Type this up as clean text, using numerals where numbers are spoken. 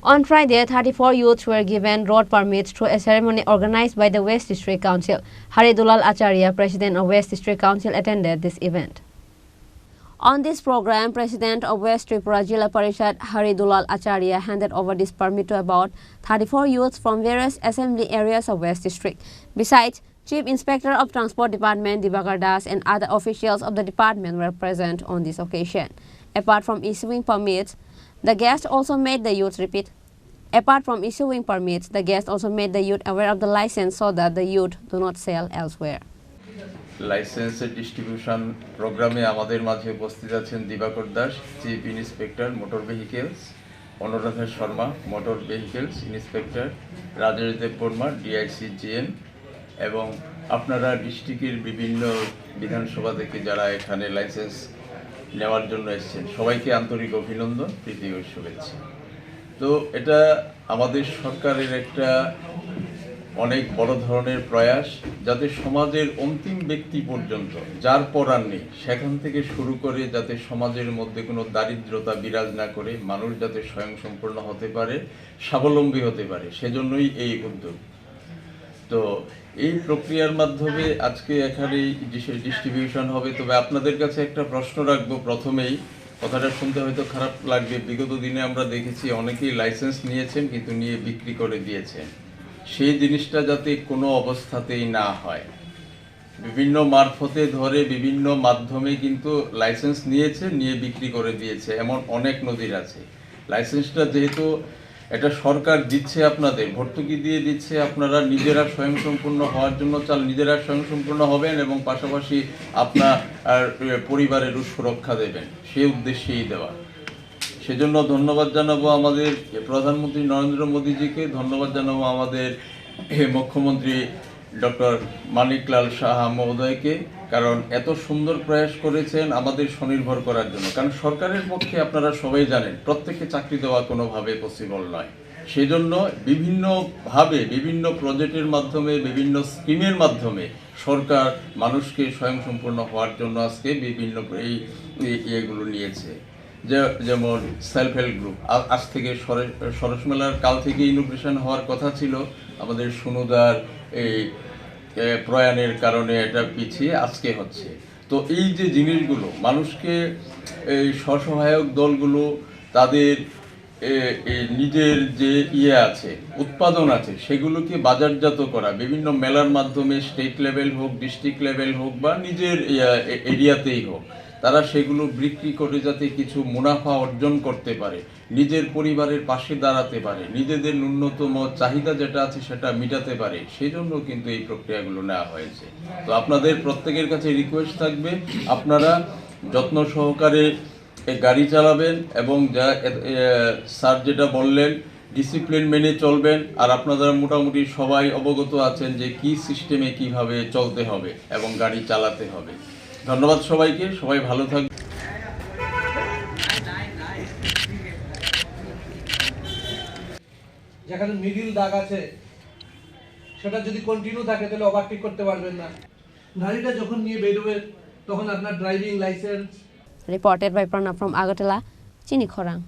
On Friday, 34 youths were given road permits through a ceremony organized by the West District Council. Haridulal Acharya, President of West District Council, attended this event. On this program, President of West Tripura Jilla Parishad Haridulal Acharya handed over this permit to about 34 youths from various assembly areas of West District. Besides, Chief Inspector of Transport Department Dibakar Das and other officials of the department were present on this occasion. Apart from issuing permits, the guest also made the youth Apart from issuing permits, the guest also made the youth aware of the license so that the youth do not sell elsewhere. Licence distribution প্রোগ্রামে আমাদের মাঝে উপস্থিত আছেন Dibakar Das, chief inspector motor vehicles, Anuradha Sharma, motor vehicles inspector, Rajesh Debbarma, DIC GM, এবং আপনারা ডিস্ট্রিক্টের বিভিন্ন বিধানসভা থেকে যারা এখানে লাইসেন্স নেওয়ার জন্য এসেছেন, সবাইকে আন্তরিক অভিনন্দন, প্রীতি ও শুভেচ্ছা। তো এটা আমাদের সরকারের একটা অনেক বড় ধরনের প্রয়াস, যাতে সমাজের অন্তিম ব্যক্তি পর্যন্ত যার পরার নেই সেখান থেকে শুরু করে যাতে সমাজের মধ্যে কোনো দারিদ্রতা বিরাজ না করে মানুষ যাতে স্বয়ংসম্পূর্ণ হতে পারে, স্বাবলম্বী হতে পারে, সেজন্যই এই উদ্যোগ। তো এই প্রক্রিয়ার মাধ্যমে আজকে এখানে ডিস্ট্রিবিউশন হবে। তবে আপনাদের কাছে একটা প্রশ্ন রাখবো প্রথমেই, কথাটা শুনতে হয়তো খারাপ লাগবে, বিগত দিনে আমরা দেখেছি অনেকেই লাইসেন্স নিয়েছেন কিন্তু নিয়ে বিক্রি করে দিয়েছেন। সেই জিনিসটা যাতে কোনো অবস্থাতেই না হয়, বিভিন্ন মারফতে ধরে বিভিন্ন মাধ্যমে কিন্তু লাইসেন্স নিয়েছে, নিয়ে বিক্রি করে দিয়েছে, এমন অনেক নজির আছে। লাইসেন্সটা যেহেতু এটা সরকার দিচ্ছে, আপনাদের ভর্তুকি দিয়ে দিচ্ছে, আপনারা নিজেরা স্বয়ংসম্পূর্ণ হওয়ার জন্য নিজেরা স্বয়ংসম্পূর্ণ হবেন এবং পাশাপাশি আপনার পরিবারেরও সুরক্ষা দেবেন, সেই উদ্দেশ্যেই দেওয়া। সেজন্য ধন্যবাদ জানাবো আমাদের প্রধানমন্ত্রী নরেন্দ্র মোদীজিকে, ধন্যবাদ জানাবো আমাদের মুখ্যমন্ত্রী ডক্টর মানিকলাল সাহা মহোদয়কে, কারণ এত সুন্দর প্রয়াস করেছেন আমাদের স্বনির্ভর করার জন্য। কারণ সরকারের পক্ষে আপনারা সবাই জানেন প্রত্যেককে চাকরি দেওয়া কোনোভাবে পসিবল নয়। সেজন্য বিভিন্নভাবে বিভিন্ন প্রজেক্টের মাধ্যমে বিভিন্ন স্কিমের মাধ্যমে সরকার মানুষকে স্বয়ংসম্পূর্ণ হওয়ার জন্য আজকে বিভিন্ন ইয়েগুলো নিয়েছে। যেমন সেলফ হেল্প গ্রুপ আজ থেকে সরস মেলার কাল থেকে ইনোগ্রেশন হওয়ার কথা ছিল, আমাদের সুনুদার এই প্রয়াণের কারণে এটা পিছিয়ে আজকে হচ্ছে। তো এই যে জিনিসগুলো মানুষকে, এই স্বসহায়ক দলগুলো তাদের নিজের যে আছে উৎপাদন আছে সেগুলোকে বাজারজাত করা, বিভিন্ন মেলার মাধ্যমে স্টেট লেভেল হোক, ডিস্ট্রিক্ট লেভেল হোক বা নিজের এরিয়াতেই হোক, তারা সেগুলো বিক্রি করে যাতে কিছু মুনাফা অর্জন করতে পারে, নিজের পরিবারের পাশে দাঁড়াতে পারে, নিজেদের ন্যূনতম চাহিদা যেটা আছে সেটা মেটাতে পারে, সেই জন্য কিন্তু এই প্রক্রিয়াগুলো নেওয়া হয়েছে। তো আপনাদের প্রত্যেকের কাছে রিকোয়েস্ট থাকবে, আপনারা যত্ন সহকারে গাড়ি চালাবেন এবং যা স্যার যেটা বললেন ডিসিপ্লিন মেনে চলবেন। আর আপনারা মোটামুটি সবাই অবগত আছেন যে কি সিস্টেমে কিভাবে চলতে হবে এবং গাড়ি চালাতে হবে। ধন্যবাদ সবাইকে, সবাই ভালো থাকবেন। যেখানে মিডিল দাগ আছে সেটা যদি কন্টিনিউ থাকে তাহলে ওভারটেক করতে পারবেন না। গাড়িটা যখন নিয়ে বেরোবে তখন আপনার driving licence. Reported by Pranab from Agartala, Chini Khorang.